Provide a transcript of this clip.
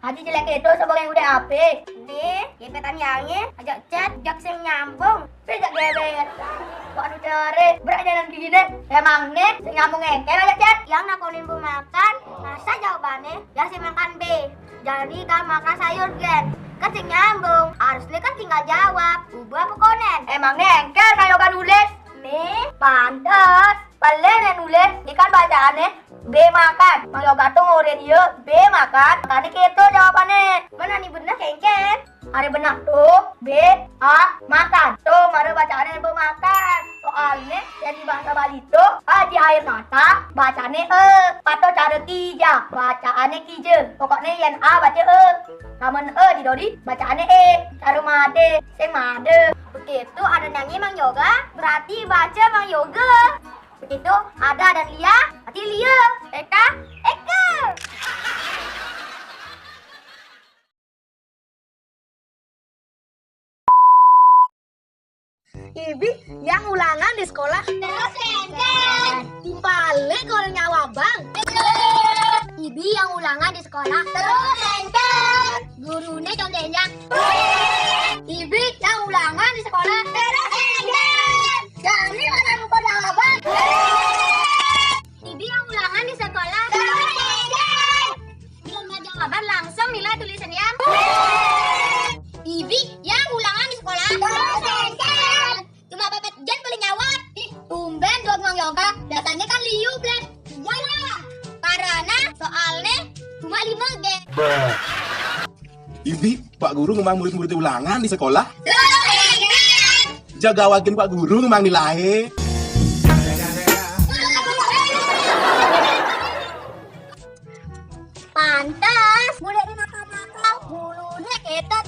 Haji jelek itu sebagai udah ape. Nih, gebetan yangi ajak chat, jak sing nyambung. Pejak gebet. Kok anu cari, berat jalan gini. Emang nih, sing nyambung engkel ajak chat. Yang nakonin bu makan, masa jawabannya? Ya si makan B. Jadi kan makan sayur gen. Kan sing nyambung, harusnya kan tinggal jawab. Ubah apa konen? Emangnya engkel kayak kan nulis? Nih, pantas. Paling nulis, ikan bacaannya B makan. Mang Yoga tuh ngurin dia B makan. Tadi gitu jawabannya. Mana nih bener kengken? Hari benar tuh B A makan. Tuh mari bacaannya B makan. Soalnya yang di bahasa Bali tuh di air mata bacanya atau cara tiga bacaannya kije. Pokoknya yang A baca namun di dodi bacaannya cara made sing made. Begitu ada nyanyi Mang Yoga berarti baca Mang Yoga. Begitu ada dan Lia, berarti Lia. Eka. Ibi yang ulangan di sekolah. Terus enten. Dibalik kalau nyawa bang. Ibi yang ulangan di sekolah. Terus enten. Gurunya contohnya. Ibi yang ulangan di sekolah. Terus enten. Jadi mana lupa jawaban. Ibi yang ulangan di sekolah. Terus enten. Belum ada jawaban langsung nilai tulisannya. Ibi yang ulangan di sekolah. Terus enten. Cuma pepet jen boleh nyawat. Tumben dua Mang Yoga. Datanya kan liu blek. Iyalah. Karena soalnya cuma 5 gen. Ibi, Pak Guru ngomong murid-murid ulangan di sekolah. Terus enten. Jaga wakin Pak Guru ngomong nilai. Pantas, boleh di nakal-nakal. Bulunya kita